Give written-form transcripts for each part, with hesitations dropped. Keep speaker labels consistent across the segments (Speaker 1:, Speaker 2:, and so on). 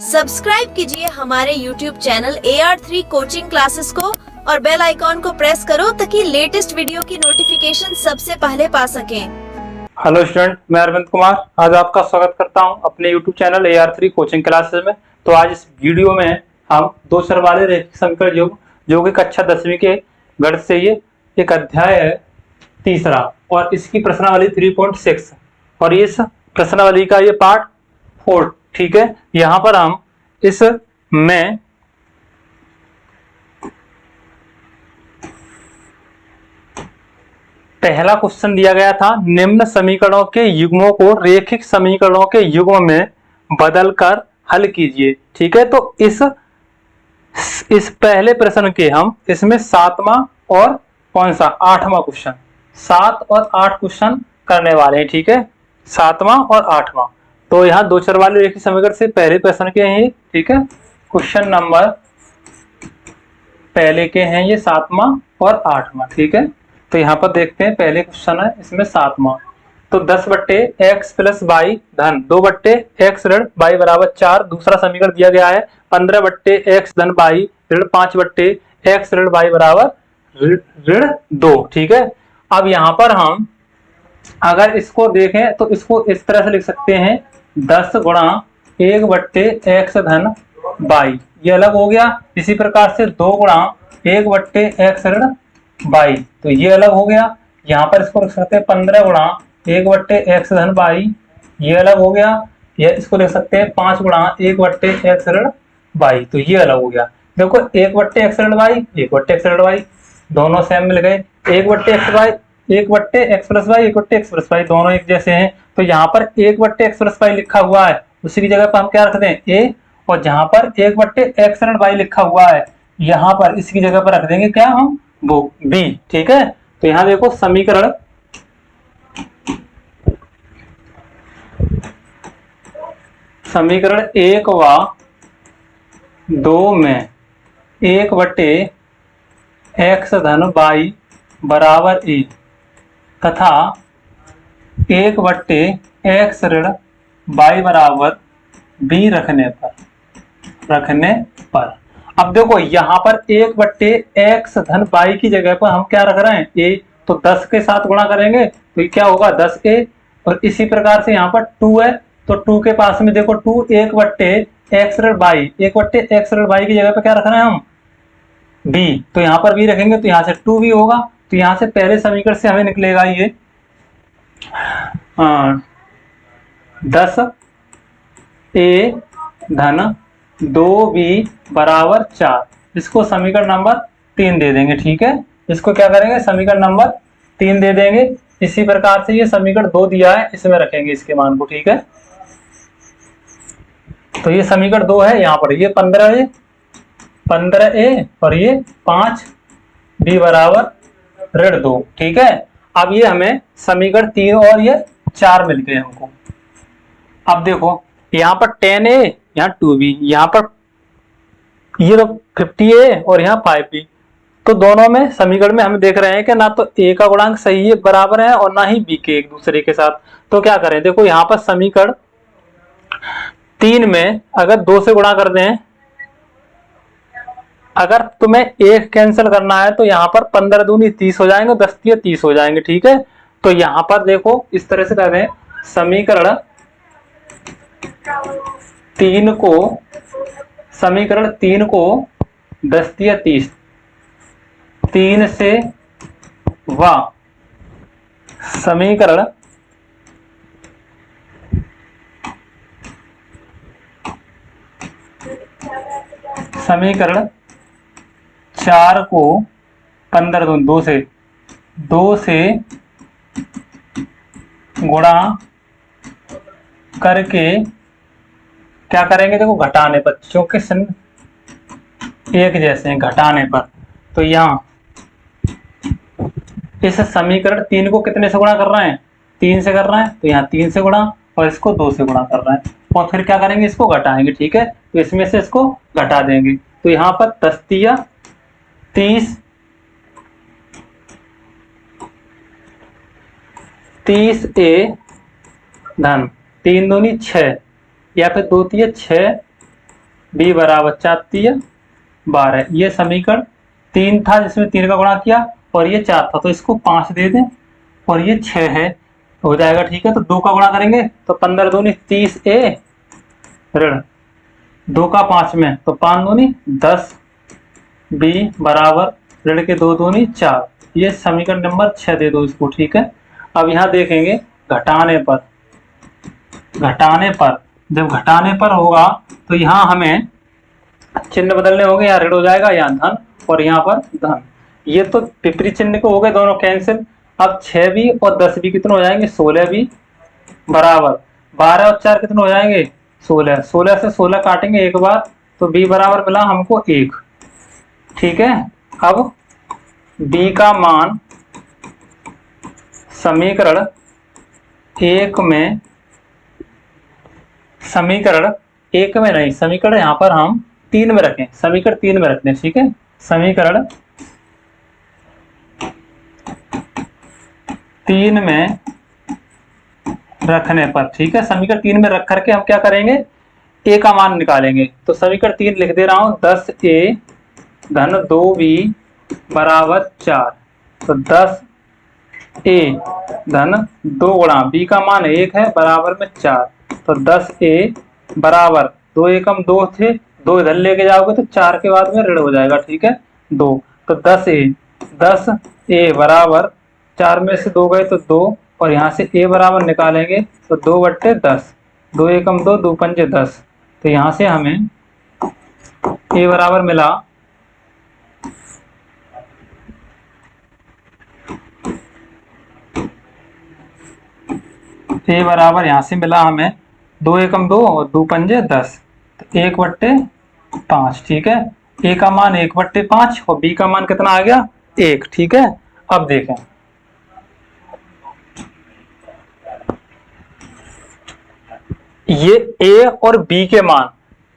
Speaker 1: Subscribe कीजिए हमारे YouTube channel AR3 coaching classes को और बेल आइकॉन को प्रेस करो ताकि लेटेस्ट वीडियो की नोटिफिकेशन सबसे पहले पा सकें।
Speaker 2: हेलो स्टूडेंट, मैं अरविंद कुमार आज आपका स्वागत करता हूं अपने YouTube channel AR3 coaching classes में। तो आज इस वीडियो में हम दो चर वाले रैखिक समीकरण योग जो कि कक्षा 10वीं के गणित से ये एक अध्याय है तीसरा और इसकी प्रश्नावली 3.6 और इस प्रश्नावली का ये पार्ट 4। ठीक है, यहाँ पर हम इस में पहला क्वेश्चन दिया गया था, निम्न समीकरणों के युग्मों को रैखिक समीकरणों के युग्म में बदलकर हल कीजिए। ठीक है, तो इस पहले प्रश्न के हम इसमें 7वां और कौन सा 8वां क्वेश्चन 7 और 8 क्वेश्चन करने वाले हैं। ठीक है, 7वां और 8वां। तो यहाँ दो चर वाले रैखिक समीकरण से पहले प्रश्न के हैं। ठीक है, क्वेश्चन नंबर पहले के हैं ये 7वां और 8वां। ठीक है, तो यहाँ पर देखते हैं पहले क्वेश्चन है इसमें 7वां। तो 10/x + y धन 2/x ऋण y बराबर 4। दूसरा समीकरण दिया गया है 15/x धन y ऋण 5/x ऋण y बराबर ऋण 2। ठीक है, अब यहाँ पर हम अगर इसको देखें तो इसको इस तरह से लिख सकते हैं 10 गुणा 1/x धन y, ये अलग हो गया। इसी प्रकार से 2 गुणा 1/x ऋण y, तो ये अलग हो गया। यहाँ पर इसको लिख सकते हैं 15 गुणा 1/x धन y, ये अलग हो गया। ये इसको लिख सकते हैं 5 गुणा 1/x ऋण y, तो ये अलग हो गया। देखो 1/x ऋण y 1/x ऋण y दोनों सेम मिल गए। 1/x y 1/x + y 1/x + y दोनों एक जैसे हैं। तो यहाँ पर 1/x + y लिखा हुआ है, उसी की जगह पर हम क्या रखते हैं a, और जहां पर 1/x ऋण y लिखा हुआ है यहाँ पर इसकी जगह पर रख देंगे क्या हम वो b। ठीक है, तो यहाँ देखो समीकरण समीकरण 1 व 2 में 1/x धन y बराबर a तथा 1/x ऋण y बराबर b रखने पर अब देखो यहाँ पर 1/x धन y की जगह पर हम क्या रख रहे हैं a, तो 10 के साथ गुणा करेंगे तो क्या होगा 10a। और इसी प्रकार से यहाँ पर 2 है तो 2 के पास में देखो 2 1/x ऋण y 1/x ऋण y की जगह पर क्या रख रहे हैं हम b, तो यहाँ पर b रखेंगे तो यहाँ से 2b होगा। तो यहाँ से पहले समीकरण से हमें निकलेगा ये 10a धन 2b बराबर 4। इसको समीकरण नंबर 3 दे देंगे। ठीक है, इसको क्या करेंगे समीकरण नंबर 3 दे देंगे। इसी प्रकार से ये समीकरण 2 दिया है इसमें रखेंगे इसके मान को। ठीक है, तो ये समीकरण 2 है, यहाँ पर ये 15a और ये 5b बराबर ऋण 2। ठीक है, अब ये हमें समीकरण 3 और ये 4 मिल गए हमको। अब देखो यहाँ पर 10a यहाँ 2b, यहाँ पर ये तो 50a और यहाँ 5b, तो दोनों में समीकरण में हम देख रहे हैं कि ना तो a का गुणांक सही है बराबर है और ना ही b के एक दूसरे के साथ। तो क्या करें, देखो यहाँ पर समीकरण 3 में अगर 2 से गुणा कर दें, अगर तुम्हें 1 कैंसिल करना है तो यहाँ पर 15 दूनी 30 हो जाएंगे, 10 तिया 30 हो जाएंगे। ठीक है, तो यहाँ पर देखो इस तरह से कर दें समीकरण 3 को 10 तिया 30 3 से व समीकरण 4 को 15 2 से गुणा करके क्या करेंगे, देखो घटाने पर, क्योंकि एक जैसे हैं घटाने पर। तो यहाँ इस समीकरण 3 को कितने से गुणा कर रहे हैं 3 से कर रहे हैं, तो यहाँ 3 से गुणा और इसको 2 से गुणा कर रहे हैं और फिर क्या करेंगे इसको घटाएंगे। ठीक है, तो इसमें से इसको घटा देंगे। तो यहाँ पर 10 तिया 30 30a धन 3 दूनी 6 या फिर 2 तिया 6 b बराबर 4 तिया 12। ये समीकरण 3 था जिसमें 3 का गुणा किया और ये 4 था, तो इसको 5 दे दें और ये 6 है, हो जाएगा। ठीक है, तो 2 का गुणा करेंगे तो 15 दूनी 30 ए ऋण 2 का 5 में तो 5 दूनी 10 b बराबर ऋण के 2 दूनी 4। ये समीकरण नंबर 6 दे दो इसको। ठीक है, अब यहाँ देखेंगे घटाने पर, जब घटाने पर होगा तो यहाँ हमें चिन्ह बदलने होंगे, यहाँ ऋण हो जाएगा, यहाँ धन और यहाँ पर धन। ये तो विपरीत चिन्ह को हो गए दोनों कैंसिल। अब 6b और 10b कितने हो जाएंगे 16b बराबर 12 और 4 कितने हो जाएंगे 16। 16 से 16 काटेंगे एक बार तो b बराबर मिला हमको 1। ठीक है, अब b का मान समीकरण 1 में, समीकरण 1 में नहीं, समीकरण यहाँ पर हम 3 में रखें, समीकरण 3 में रखते हैं। ठीक है, समीकरण 3 में रखने पर, ठीक है, समीकरण 3 में रख करके हम क्या करेंगे, a का मान निकालेंगे। तो समीकरण 3 लिख दे रहा हूं, 10a धन 2b बराबर 4। तो 10a धन 2 गुणा b का मान 1 है बराबर में 4। तो 10a बराबर 2 एकम 2 थे, 2 इधर लेके जाओगे तो 4 के बाद में ऋण हो जाएगा। ठीक है, 2, तो 10a बराबर 4 में से 2 गए तो 2 और यहाँ से a बराबर निकालेंगे तो 2/10, 2 एकम 2, 2 पंजे 10। तो यहाँ से हमें a बराबर मिला यहाँ से मिला हमें 2 एकम 2 और 2 पंजे 10, तो 1/5। ठीक है, a का मान 1/5 और b का मान कितना आ गया 1। ठीक है, अब देखें ये a और b के मान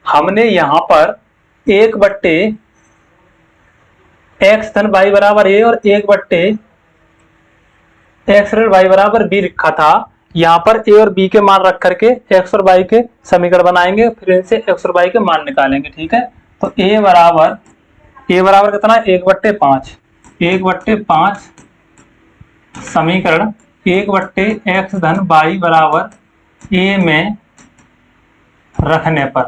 Speaker 2: हमने यहाँ पर 1/x धन y बराबर a और 1/x ऋण y बराबर b लिखा था। यहाँ पर a और b के मान रख करके x और y के समीकरण बनाएंगे, फिर इनसे x और y के मान निकालेंगे। ठीक है, तो a बराबर कितना है 1/5, 1/5 समीकरण 1/x धन y बराबर a में रखने पर,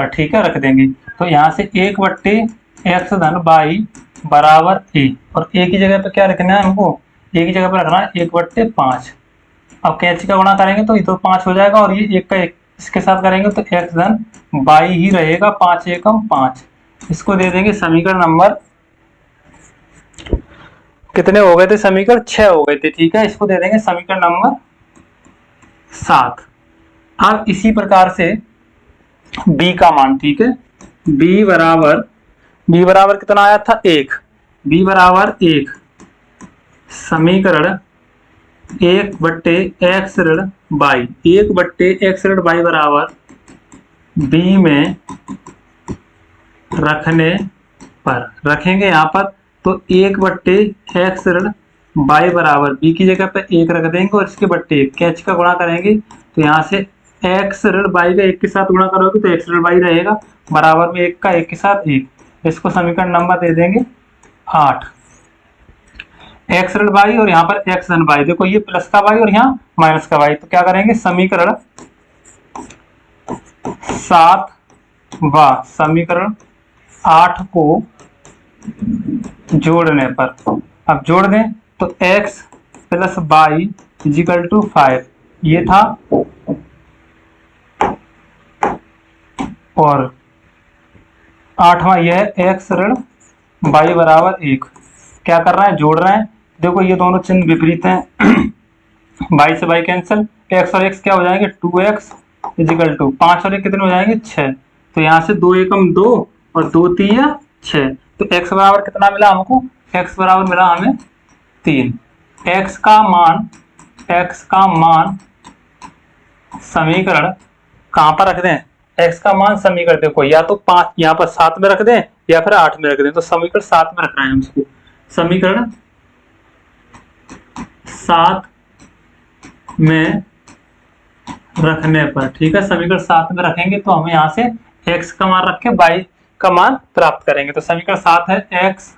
Speaker 2: ठीक है, रख देंगे। तो यहाँ से 1/x धन y बराबर a और a की जगह पे क्या रखना है हमको, a की जगह पे रखना है 1/5। अब कैंची का गुणा करेंगे तो ये तो 5 हो जाएगा और ये 1 का 1 इसके साथ करेंगे तो x धन y ही रहेगा, 5 एकम 5। इसको दे देंगे समीकरण नंबर कितने हो गए थे, समीकरण 6 हो गए थे। ठीक है, इसको दे देंगे समीकरण नंबर 7। अब इसी प्रकार से b का मान, ठीक है, b बराबर कितना आया था 1, b बराबर 1 समीकरण 1/x ऋण y, 1/x ऋण y बराबर b में रखने पर, रखेंगे यहाँ पर तो 1/x ऋण y बराबर b की जगह पे 1 रख देंगे और इसके बट्टे 1 कैच का गुणा करेंगे तो यहाँ से x ऋण y का 1 के साथ गुणा करोगे तो x ऋण y रहेगा बराबर में 1 का 1 के साथ 1। इसको समीकरण नंबर दे देंगे 8। x ऋण y और यहाँ पर x धन y, देखो ये प्लस का y और यहाँ माइनस का y, तो क्या करेंगे समीकरण 7 व समीकरण 8 को जोड़ने पर, अब जोड़ दें तो x plus y equal to 5 ये था और 8वां यह x ऋण y बराबर 1। क्या कर रहा है, जोड़ रहे हैं। देखो ये दोनों चिन्ह विपरीत हैं y से y कैंसिल, x और x क्या हो जाएंगे 2x इजिकल टू 5 और 1 कितने हो जाएंगे 6। तो यहाँ से 2 एकम 2 और 2 तिया 6, तो x बराबर कितना मिला हमको, x बराबर मिला हमें 3। x का मान समीकरण कहाँ पर रख दें, x का मान समीकरण देखो या तो 5 यहाँ पर 7 में रख दें या फिर 8 में रख दें, तो समीकरण 7 में रखना है हमको। समीकरण 7 में रखने पर, ठीक है, समीकरण 7 में रखेंगे तो हम यहाँ से x का मान रख के y का मान प्राप्त करेंगे। तो समीकरण 7 है x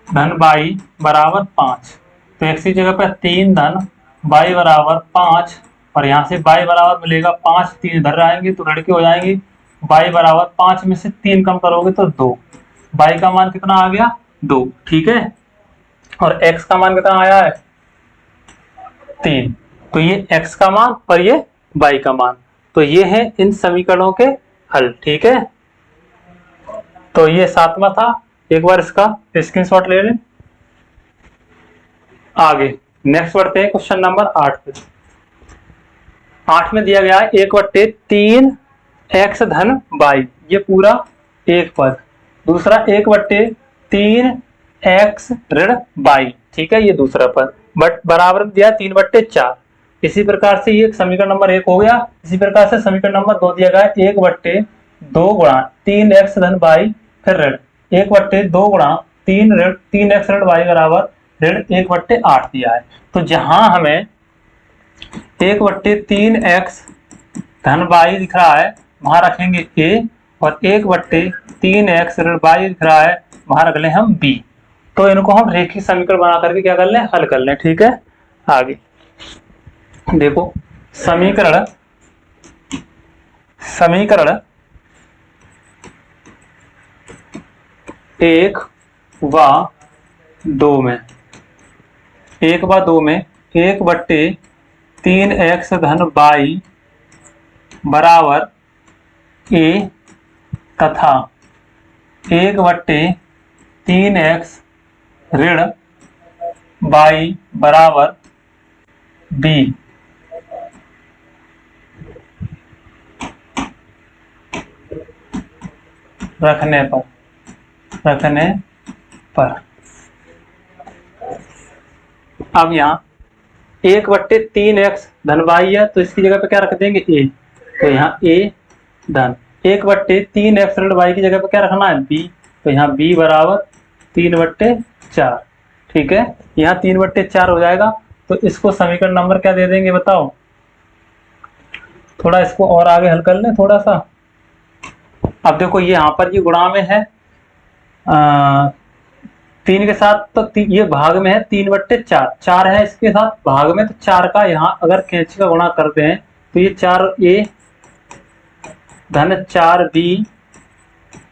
Speaker 2: धन y बराबर 5। तो x की जगह पर 3 धन y बराबर 5 और यहाँ से y बराबर मिलेगा 5, 3 इधर आएंगे तो ऋण के हो जाएंगे। y बराबर 5 में से 3 कम करोगे तो 2, y का मान कितना आ गया 2, ठीक है, और x का मान कितना आया है 3। तो ये x का मान और ये y का मान, तो ये है इन समीकरणों के हल, ठीक है। तो ये 7वां था, एक बार इसका स्क्रीनशॉट ले लें। आगे नेक्स्ट बढ़ते हैं क्वेश्चन नंबर 8 पे। 8 में दिया गया है 1/3 x धन y, ये पूरा एक पद। दूसरा 1/3 x ऋण y, ठीक है, ये दूसरा पद, बट बराबर में दिया 3/4। इसी प्रकार से ये समीकरण नंबर 1 हो गया। इसी प्रकार से समीकरण नंबर 2 दिया गया है 1/2 गुणा 3x धन y फिर ऋण 1/2 गुणा 3x ऋण y बराबर ऋण 1/8 दिया है। तो जहां हमें 1/3x धन y दिख रहा है वहां रखेंगे a, और 1/3x ऋण y दिख रहा है वहां रख लें हम b। तो इनको हम रेखीय समीकरण बना करके क्या कर लें, हल कर लें, ठीक है। आगे देखो समीकरण 1 व 2 में 1/3x धन y बराबर a तथा 1/3x ऋण y बराबर b रखने पर अब यहाँ 1/3x धन y है तो इसकी जगह पे क्या रख देंगे a, तो यहाँ a धन 1/3x ऋण y की जगह पे क्या रखना है b, तो यहाँ b बराबर 3/4, ठीक है, यहाँ 3/4 हो जाएगा। तो इसको समीकरण नंबर क्या दे देंगे बताओ, थोड़ा इसको और आगे हल कर लें थोड़ा सा। अब देखो ये यहाँ पर ये गुणा में है 3 के साथ, तो ये भाग में है 3/4, 4 है इसके साथ भाग में, तो 4 का यहाँ अगर कैंची का गुणा करते हैं तो ये 4a धन 4b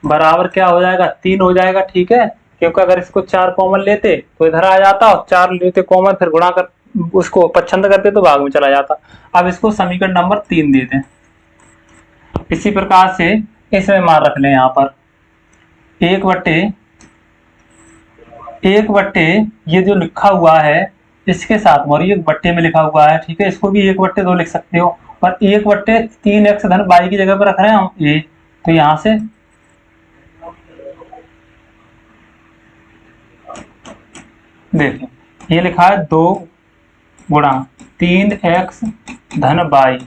Speaker 2: बराबर क्या हो जाएगा 3 हो जाएगा, ठीक है, क्योंकि अगर इसको 4 कॉमन लेते तो इधर आ जाता और 4 लेते कॉमन फिर गुणा कर उसको पच्छंद करते तो भाग में चला जाता। अब इसको समीकरण नंबर 3 दे दें। इसी प्रकार से इसमें मान रख लें यहाँ पर 1/1 ये जो लिखा हुआ है इसके साथ और ये बट्टे में लिखा हुआ है, ठीक है, इसको भी 1/2 लिख सकते हो, और 1/3x धन y की जगह पर रख रहे हैं हम a, तो यहाँ से देखिए ये लिखा है 2 गुणा 3x धन y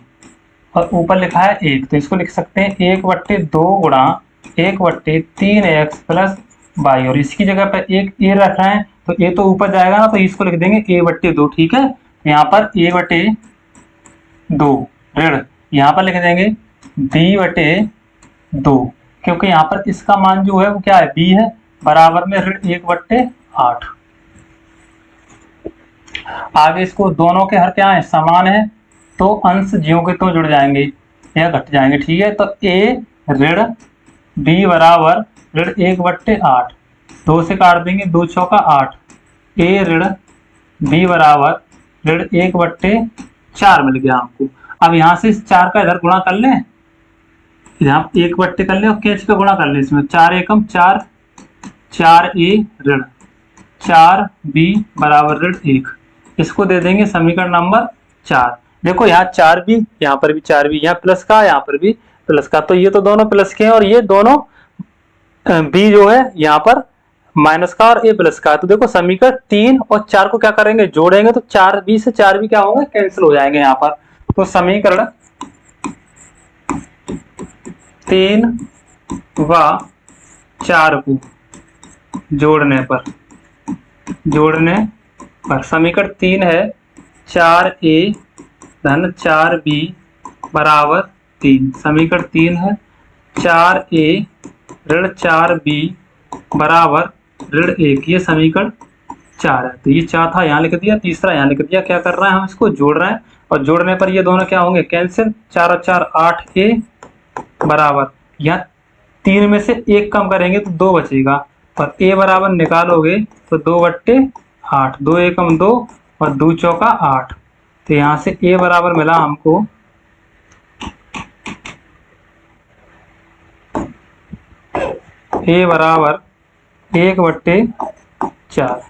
Speaker 2: और ऊपर लिखा है 1, तो इसको लिख सकते हैं 1/2 गुणा 1/3x प्लस y, और इसकी जगह पर एक a रख रहे हैं तो a तो ऊपर जाएगा ना, तो इसको लिख देंगे a/2, ठीक है। यहाँ पर a/2 ऋण यहाँ पर लिख देंगे b/2, क्योंकि यहाँ पर इसका मान जो है वो क्या है b है, बराबर में ऋण 1/8। आगे इसको दोनों के हर क्या है समान है, तो अंश ज्यों के तो जुड़ जाएंगे या घट जाएंगे, ठीक है। तो a ऋण b बराबर ऋण 1/8, 2 से काट देंगे 2 चौका 8, a ऋण b बराबर ऋण 1/4 मिल गया हमको। अब यहाँ से इस 4 का इधर गुणा कर लें, यहाँ 1/, कर लें और कैच का गुणा कर लें, इसमें 4 एकम 4, 4a ऋण 4b बराबर ऋण 1, इसको दे देंगे समीकरण नंबर 4। देखो यहाँ 4b, यहाँ पर भी 4b, यहाँ प्लस का यहाँ पर भी प्लस का, तो ये तो दोनों प्लस के हैं और ये दोनों b जो है यहाँ पर माइनस का और a प्लस का। तो देखो समीकरण 3 और 4 को क्या करेंगे जोड़ेंगे, तो 4b से 4b क्या होंगे कैंसिल हो जाएंगे यहाँ पर। तो समीकरण 3 व 4 को जोड़ने पर समीकरण 3 है 4a धन 4b बराबर 3, समीकरण 3 है। 4a ऋण 4b बराबर ऋण 1, ये समीकरण 4 है। तो ये चौथा यहाँ लिख दिया, तीसरा यहाँ लिख दिया। क्या कर रहे हैं हम, इसको जोड़ रहे हैं और जोड़ने पर ये दोनों क्या होंगे, कैंसिल। 4 और 4 8a बराबर, यहाँ 3 में से 1 कम करेंगे तो 2 बचेगा और a बराबर निकालोगे तो 2/8, 2 एकम 2 और 2 चौका 8। तो यहाँ से a बराबर मिला हमको a बराबर 1/4,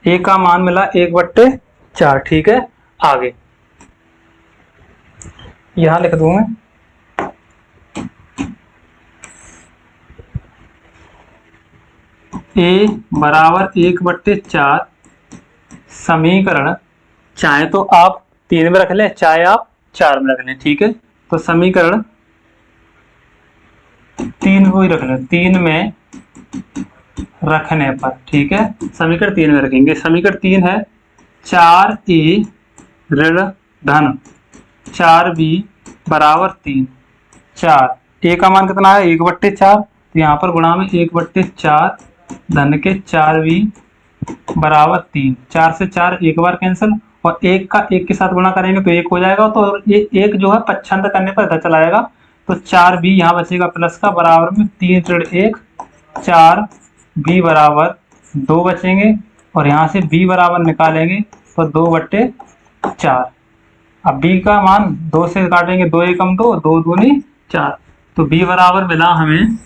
Speaker 2: a का मान मिला 1/4। ठीक है, आगे यहां लिख दूं मैं a बराबर 1/4 समीकरण, चाहे तो आप 3 में रख लें, चाहे आप 4 में रख लें। ठीक है, तो समीकरण 3 को ही रख लें, 3 में रखने पर। ठीक है, समीकरण 3 में रखेंगे। समीकरण 3 है 4a ऋण धन 4b बराबर 3। 4 a का मान कितना है, 1/4, तो यहाँ पर गुणा में 1/4 धन के 4b बराबर 3। 4 से 4 एक बार कैंसिल और 1 का 1 के साथ गुणा करेंगे तो 1 हो जाएगा। तो ये 1 जो है पच्छांतर करने पर इधर चला जाएगा, तो 4b यहाँ बचेगा प्लस का, बराबर में 3 ऋण 1, 4b बराबर 2 बचेंगे और यहाँ से b बराबर निकालेंगे तो 2/4। अब b का मान 2 से काटेंगे, 2 एकम 2, 2 दूनी 4, तो b बराबर मिला हमें,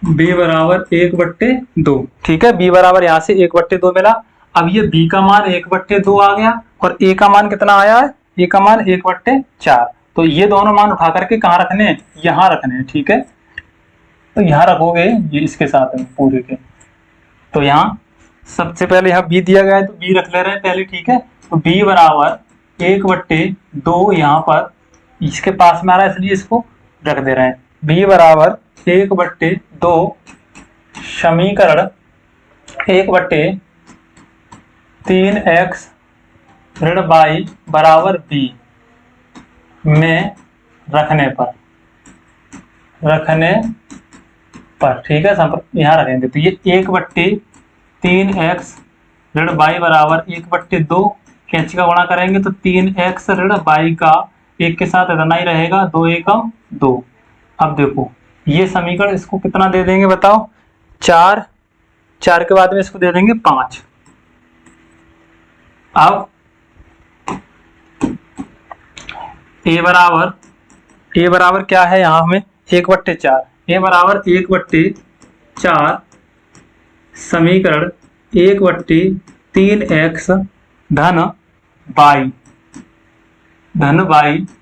Speaker 2: b बराबर 1/2। ठीक है, b बराबर यहाँ से 1/2 मिला। अब ये b का मान 1/2 आ गया और a का मान कितना आया है, a का मान 1/4। तो ये दोनों मान उठा करके कहाँ रखने हैं, यहाँ रखने हैं। ठीक है, तो यहाँ रखोगे ये इसके साथ में पूरे के, तो यहाँ सबसे पहले यहाँ b दिया गया है तो b रख ले रहे हैं पहले। ठीक है, तो b बराबर 1/2 यहाँ पर इसके पास में आ रहा है इसलिए इसको रख दे रहे हैं। b बराबर 1/2 समीकरण 1/3x ऋण y बराबर b में रखने पर। ठीक है, यहाँ रखेंगे तो ये 1/3x ऋण y बराबर 1/2, कैंची का गुणा करेंगे तो 3x ऋण y का 1 के साथ इतना ही रहेगा, 2 एकम 2। अब देखो ये समीकरण, इसको कितना दे देंगे बताओ, 4 के बाद में इसको दे देंगे 5। अब a बराबर क्या है, यहाँ हमें 1/4, a बराबर 1/4 समीकरण 1/3x धन y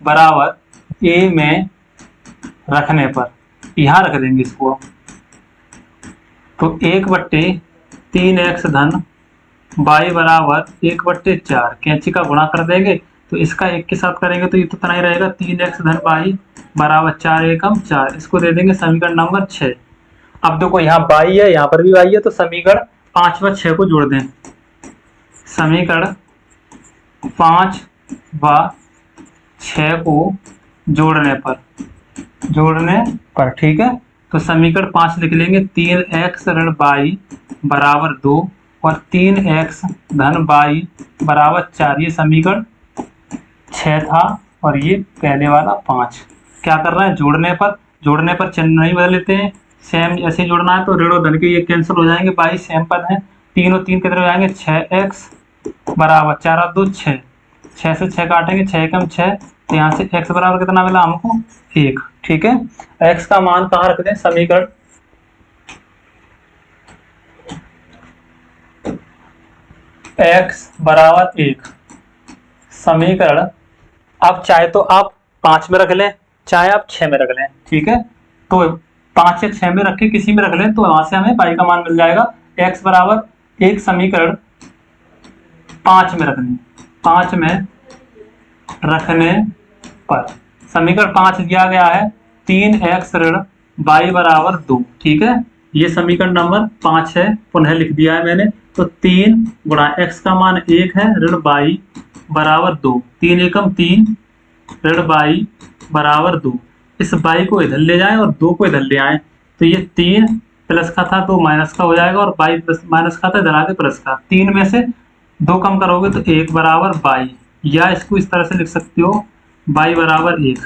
Speaker 2: बराबर a में रखने पर, यहाँ रख देंगे इसको। तो 1/3x धन y बराबर 1/4, कैंची का गुणा कर देंगे तो इसका 1 के साथ करेंगे तो ये तो इतना ही रहेगा, 3x धन y बराबर 4 एकम 4। इसको दे देंगे समीकरण नंबर 6। अब देखो यहाँ y है, यहाँ पर भी y है, तो समीकरण 5 व 6 को जोड़ दें। समीकरण 5 व 6 को जोड़ने पर। ठीक है, तो समीकरण 5 लिख लेंगे, 3x ऋण y बराबर 2 और 3x धन y बराबर 4। ये समीकरण 6 था और ये पहले वाला 5। क्या कर रहे हैं, जोड़ने पर चिन्ह नहीं बदल लेते हैं, सेम ऐसे जोड़ना है। तो ऋण और धन के ये कैंसिल हो जाएंगे, y सेम पद है, 3 और 3 कितने हो जाएंगे, 6x बराबर 4 और 2 6, 6 से 6 काटेंगे, 6 एकम 6, तो यहाँ से x बराबर कितना मिला हमको, 1। ठीक है, x का मान कहाँ रख दें, समीकरण x बराबर 1 समीकरण। अब चाहे तो आप 5 में रख लें, चाहे आप 6 में रख लें। ठीक है, तो 5 या 6 में रख के किसी में रख लें तो वहां से हमें y का मान मिल जाएगा। x बराबर 1 समीकरण 5 में रखने पर समीकरण 5 दिया गया है, 3x ऋण y बराबर 2। ठीक है, ये समीकरण नंबर 5 है, पुनः लिख दिया है मैंने। तो 3 गुणा x का मान 1 है ऋण y बराबर 2, 3 एकम 3 ऋण y बराबर 2। इस y को इधर ले जाएं और 2 को इधर ले आए, तो ये 3 प्लस का था तो माइनस का हो जाएगा, और y प्लस माइनस का था इधर आके प्लस का। 3 में से 2 कम करोगे तो 1 बराबर y, या इसको इस तरह से लिख सकते हो y बराबर 1।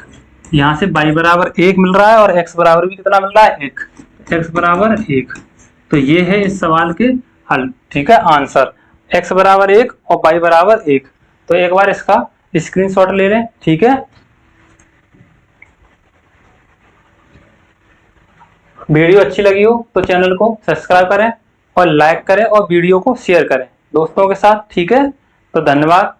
Speaker 2: यहाँ से y बराबर 1 मिल रहा है और x बराबर भी कितना मिल रहा है 1, x बराबर 1। तो ये है इस सवाल के हल, ठीक है, आंसर x बराबर 1 और y बराबर 1। तो एक बार इसका स्क्रीनशॉट ले लें, ठीक है। वीडियो अच्छी लगी हो तो चैनल को सब्सक्राइब करें और लाइक करें और वीडियो को शेयर करें दोस्तों के साथ, ठीक है। तो धन्यवाद।